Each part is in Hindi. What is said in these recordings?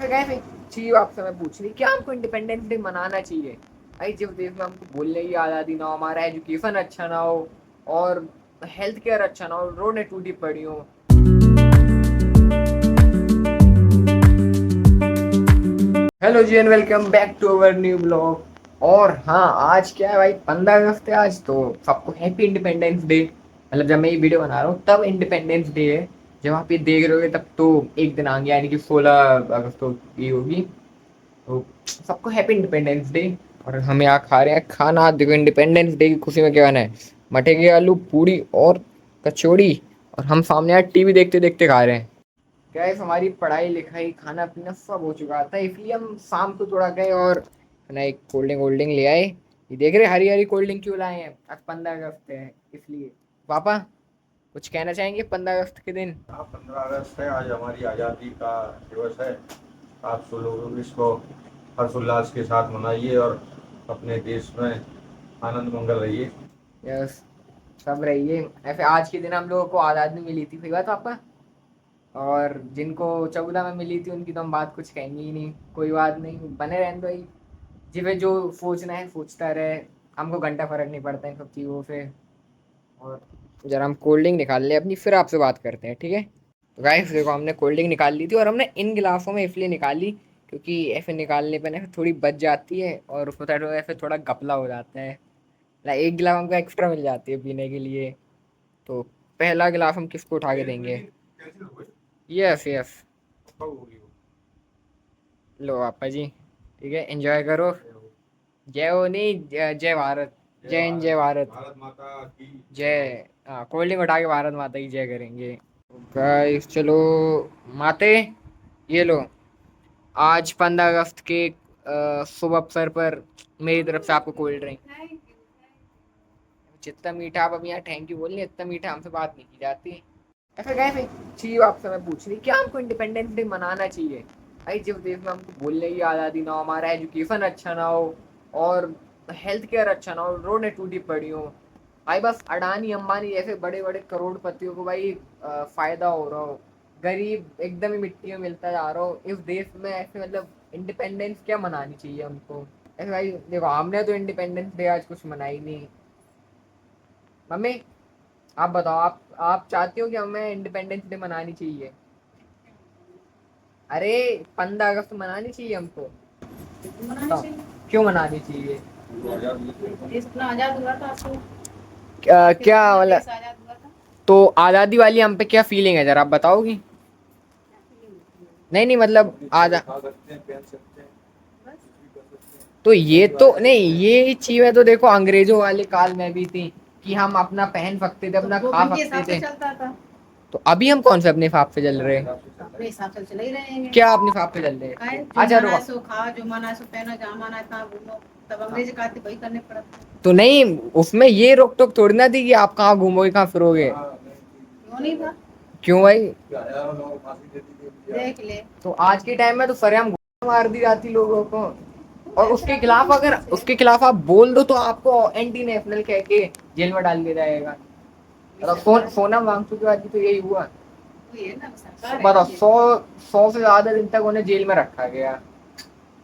गाइस एक चीज आपसे मैं पूछ रही, क्या हमको इंडिपेंडेंस डे मनाना चाहिए? भाई जिस देश में हमको बोलने की आज़ादी ना हो, हमारा एजुकेशन अच्छा ना हो और हेल्थ केयर अच्छा ना हो, रोडें टूटी पड़ी हो। हेलो जी and welcome back to our new blog. और हाँ, आज क्या है भाई, 15 अगस्त है आज, तो सबको हैप्पी इंडिपेंडेंस डे। मतलब जब मैं ये वीडियो बना रहा हूँ तब इंडिपेंडेंस डे है। जब आप ये देख रहे हो तब तो एक दिन आगे, यानी कि 16 अगस्त को ये होगी। तो सबको हैप्पी इंडिपेंडेंस डे। और हम यहाँ खा रहे हैं खाना, देखो इंडिपेंडेंस डे की खुशी में क्या बना है, मठे की आलू पूरी और कचौड़ी। और हम सामने यहाँ टीवी देखते देखते खा रहे हैं। क्या है, हमारी पढ़ाई लिखाई खाना पीना सब हो चुका था, इसलिए हम शाम को थोड़ा गए और ना एक कोल्ड ड्रिंक ले आए। ये देख रहे हरी हरी कोल्ड ड्रिंक क्यों लाए हैं? आज 15 अगस्त है इसलिए। पापा कुछ कहना चाहेंगे 15 अगस्त के दिन? हाँ, 15 अगस्त है। आज हमारी आज़ादी का दिवस है। आप सब लोग इसको हर्षोल्लास के साथ मनाइए और अपने देश में आनंद मंगल रहिए। यस, सब रहिए ऐसे। आज के दिन हम लोगों को आज़ादी मिली थी, सही बात पापा। और जिनको 14 में मिली थी उनकी तो हम बात कुछ कहेंगे ही नहीं। कोई बात नहीं, बने रहने दो भाई। जिसे जो सोचना है सोचता रहे, हमको घंटा फर्क नहीं पड़ता इन सब चीज़ों से। और जरा हम कोल्ड ड्रिंक निकाल ले अपनी, फिर आपसे बात करते हैं, ठीक है? तो गाइस देखो, हमने कोल्ड ड्रिंक निकाल ली थी और हमने इन गिलासों में इसलिए निकाली क्योंकि ऐसे निकालने पर ना थोड़ी बच जाती है और उसको ऐसे थोड़ा गपला हो जाता है। लाइक एक गिलास हमको एक्स्ट्रा मिल जाती है पीने के लिए। तो पहला गिलास हम किसको उठा के देंगे? यस यस, लो पापा जी, ठीक है, एंजॉय करो। जय हो नहीं, जय भारत। जय हिंद, जय भारत। भारत माता की जय हो। जय। हाँ, कोल्ड ड्रिंक उठा के भारत माता की जय करेंगे। गाइस चलो, माते ये लो, आज 15 अगस्त के शुभ अवसर पर मेरी तरफ से आपको कोल्ड ड्रिंक। जितना मीठा आप अभी यहाँ थैंक यू बोल रहे हैं, इतना मीठा हमसे बात नहीं की जाती। ऐसा गाइस एक चीज आपसे मैं पूछ रही, क्या हमको इंडिपेंडेंस डे मनाना चाहिए? भाई जिस देश में हमको बोलने की आज़ादी ना हो, हमारा एजुकेशन अच्छा ना हो और हेल्थ केयर अच्छा ना हो, रोडें टूटी पड़ी हो। भाई बस अडानी अंबानी जैसे बड़े बड़े करोड़पतियों को भाई फायदा हो रहा हो, गरीब एकदम ही मिट्टी में मिलता जा रहा हो इस देश में। ऐसे मतलब इंडिपेंडेंस क्या मनानी चाहिए हमको? ऐसे भाई देखो, हमने तो इंडिपेंडेंस डे आज कुछ मनाई नहीं। मम्मी आप बताओ, आप चाहती हो कि हमें इंडिपेंडेंस डे मनानी चाहिए? अरे 15 अगस्त मनानी चाहिए हमको, बताओ क्यों मनानी चाहिए? देश इतना आजाद हुआ था आपको, क्या मतलब? आजाद हुआ था तो आज़ादी वाली हम पे क्या फीलिंग है, जरा आप बताओगी? नहीं नहीं, मतलब आजा, खा सकते हैं, पहन सकते हैं, कुछ भी कर सकते हैं। तो ये तो नहीं, ये चीजें तो देखो अंग्रेजों वाले काल में भी थी कि हम अपना पहन सकते थे, अपना खा सकते थे। चलता था। तो अभी हम कौन से अपने हिसाब से चल रहे हैं? अपने हिसाब से चल ही रहे हैं। क्या अपने हिसाब से चल रहे हैं? अच्छा रुको, सो खाओ, जो मना है सो पहनो, जहाँ मना है तहाँ घूमो। तब अंग्रेज का वही करने पड़ा। तो नहीं, उसमें ये रोक टोक थोड़ी ना थी कि आप कहाँ घूमोगे कहाँ फिरोगे। क्यों नहीं था? क्यों भाई? हजारों लोगों को फांसी दे दी गई। देख ले, तो आज के टाइम में तो सरेआम गोली मार दी जाती लोगों को। और उसके खिलाफ, अगर उसके खिलाफ आप बोल दो तो आपको एंटी नेशनल कह के जेल में डाल दिया जाएगा। मतलब सोनम वांगचुक की बात भी तो यही हुआ। बताओ, 100 से ज्यादा दिन तक उन्हें जेल में रखा गया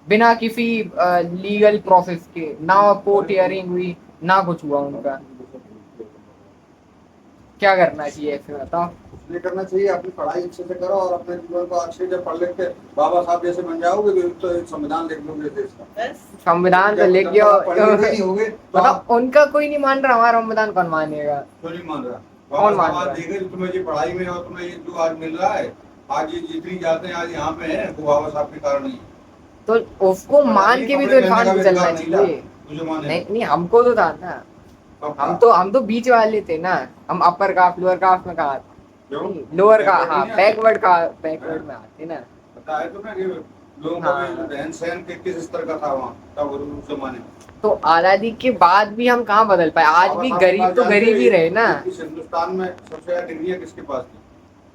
बिना किसी लीगल प्रोसेस के, ना कोर्ट हियरिंग हुई, ना कुछ हुआ उनका। क्या करना चाहिए ऐसे बताओ? ये करना चाहिए, अपनी पढ़ाई अच्छे से करो और अपने जीवन को अच्छे से पढ़ लिख के बाबा साहब जैसे बन जाओगे तो एक संविधान लिख लोगे देश का। संविधान तो लिख जब गया, तक आप पढ़े लिखे नहीं होगे तो आप मतलब उनका कोई नहीं मान रहा, हमारा संविधान कौन मानेगा? क्यों नहीं मान रहा? कौन बाबा मान साहब आज रहा है? देखे तुम्हें ये पढ़ाई में और तुम्हें ये जो आज मिल रहा है, आज ये जितनी जाते हैं आज यहाँ पे है, वो बाबा साहब के कारण ही है। तो उसको मान के भी तो कपड़े पहनने इंसान का को भी चलना अधिकार नहीं था चाहिए। मुझे माने। नहीं नहीं, हमको तो था ना। सबका हम तो बीच वाले थे ना। हम अपर कास्ट लोअर कास्ट में कहा? क्यों लोअर का, बैकवर्ड हाँ नहीं आते? बैकवर्ड का, बैकवर्ड में आते ना। बताया तो ना कि लोगों का भी हाँ, रहन सहन के किस स्तर का था वहाँ तब उस जमाने में। तो आजादी के बाद भी हम कहाँ बदल पाए? आज बाबा भी साहब के गरीब पास तो जानते गरीब हो ही रहे ना। इस हिंदुस्तान में सबसे ज्यादा डिग्रियां किसके पास थी?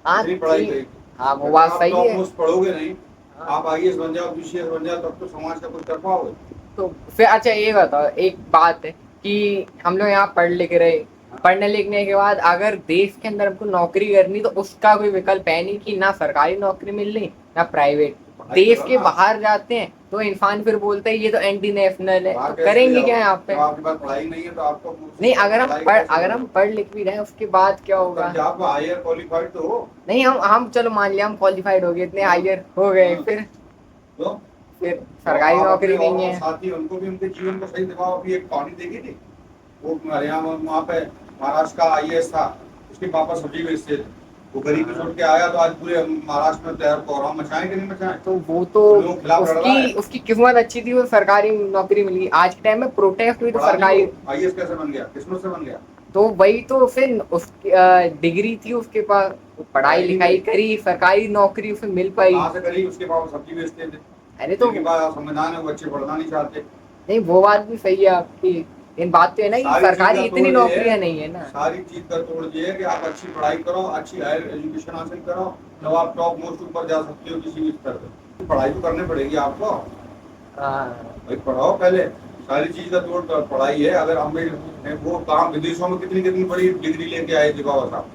हाँ इतनी पढ़ाई थी। गई। हाँ वो अगर बात आप सही टॉप है। मोस्ट पढ़ोगे नहीं, हाँ, आप आईएएस बन जाओ, बीसीएस बन जाओ, तब तो समाज का कुछ कर पाओगे। तो फिर अच्छा ये बताओ, एक बात है कि हम लोग यहाँ पढ़ लिख रहे, पढ़ने लिखने के बाद अगर देश के अंदर हमको नौकरी करनी तो उसका कोई विकल्प है नहीं कि ना सरकारी नौकरी मिल रही ना प्राइवेट। पढ़ाई देश करो के ना। बाहर जाते हैं तो इंसान फिर बोलता है ये तो एंटी नेशनल है, बाहर तो कैसे करेंगे जाओ? क्या यहाँ पे? जब आपके पास पढ़ाई नहीं है तो आपको नहीं, पढ़ाई कैसे अगर हम करोगे? पढ़ लिख भी रहे हैं उसके बाद क्या होगा? तब आप हायर क्वालिफाइड तो हो। नहीं, हम चलो मान लिया हम क्वालिफाइड हो गए, इतने हायर हो गए, हाँ, तो फिर तो सरकारी आप अपने नौकरी और नहीं है। साथी उनको भी उनके जीवन को सही दिखाओ। अभी एक कहानी देखी थी, वो हरियाणा वहाँ पे महाराष्ट्र का आईएएस था, उसके पापा सब्जी बेचते थे। वो गरीबी छोड़ के आया तो आज पूरे महाराष्ट्र में तहर कोहराम मचाए कि नहीं मचाए? तो वो तो उन लोगों के खिलाफ लड़ रहा है। उसकी किस्मत अच्छी थी, वो सरकारी नौकरी मिली। आज के टाइम में प्रोटेस्ट हुई तो पढ़ा नहीं सरकारी, वो, आईएएस कैसे बन गया? किस्मत से बन गया। तो वही तो फिर उसकी डिग्री थी उसके पास, वो पढ़ाई है ही लिखाई नहीं। करी, सरकारी नौकरी उसे मिल पाई। कहाँ से करी? उसके पापा सब्जी बेचते थे। अरे तो जिनके पास संविधान है वो बच्चे पढ़ना नहीं चाहते। नहीं, वो बात भी सही है आपकी, इन बात तो है ना कि सारी चीज सरकारी का इतनी तोड़ ये नौकरियां है, नहीं है ना। सारी चीज का तोड़ ये है कि आप अच्छी पढ़ाई करो, अच्छी हायर एजुकेशन हासिल करो, तब आप टॉप मोस्ट ऊपर जा सकते हो किसी भी स्तर पे। पढ़ाई तो करनी पड़ेगी आपको। हाँ, भाई पढ़ाओ पहले। सारी चीज का तोड़ पढ़ाई है। अगर हम वो काम विदेशों में कितनी कितनी बड़ी डिग्री लेके आए थे बाबा साहब,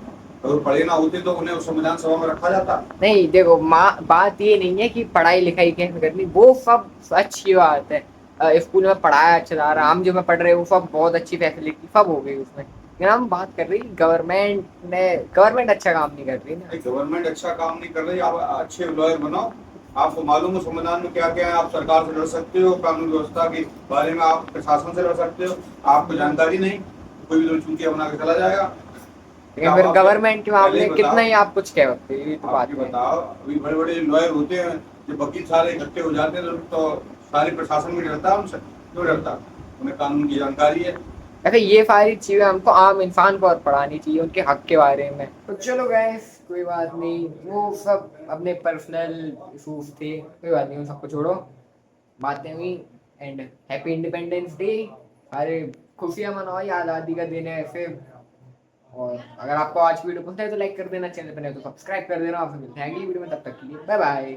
अगर पढ़े ना होते तो उन्हें संविधान सभा में रखा जाता। नहीं देखो बात ये नहीं है कि पढ़ाई लिखाई कैसे करनी, वो सब अच्छी बात है। स्कूल में पढ़ाया अच्छा जा रहा, हम जो में पढ़ रहे हैं वो सब बहुत अच्छी फैसिलिटी सब हो गई उसमें, लेकिन हम बात कर रही गवर्नमेंट अच्छा काम नहीं कर रही ना। गवर्नमेंट अच्छा काम नहीं कर रही। आप अच्छे लॉयर बनाओ। आपको मालूम है संविधान में क्या क्या है। आप सरकार से लड़ सकते हो, कानून व्यवस्था के बारे में आप प्रशासन से लड़ सकते हो। आपको जानकारी नहीं, कोई भी तो चूतिया बना के चला जाएगा। लेकिन फिर गवर्नमेंट के पहले मामले ही में कितना बताओ, ही आप कुछ कह सकते हो, ये तो आप बात ये है। बताओ, अभी बड़े बड़े लॉयर होते हैं, जब वकील सारे इकट्ठे हो जाते हैं तो सारे प्रशासन भी डरता है उनसे। क्यों डरता? उन्हें कानून की जानकारी है। ऐसे ये सारी चीजें हमको आम इंसान को और पढ़ानी चाहिए, उनके हक के बारे में। तो चलो गाइस, कोई बात नहीं, वो सब अपने पर्सनल इशूज थे, कोई बात नहीं, उन सबको छोड़ो। बातें हुई, एंड हैप्पी इंडिपेंडेंस डे। अरे खुशियां मनाओ, ये आज़ादी का दिन है ऐसे। और अगर आपको आज की वीडियो पसंद है तो लाइक कर देना, चैनल पर नहीं तो सब्सक्राइब कर देना। आपसे मिलते हैं अगली वीडियो में, तब तक के लिए बाय बाय।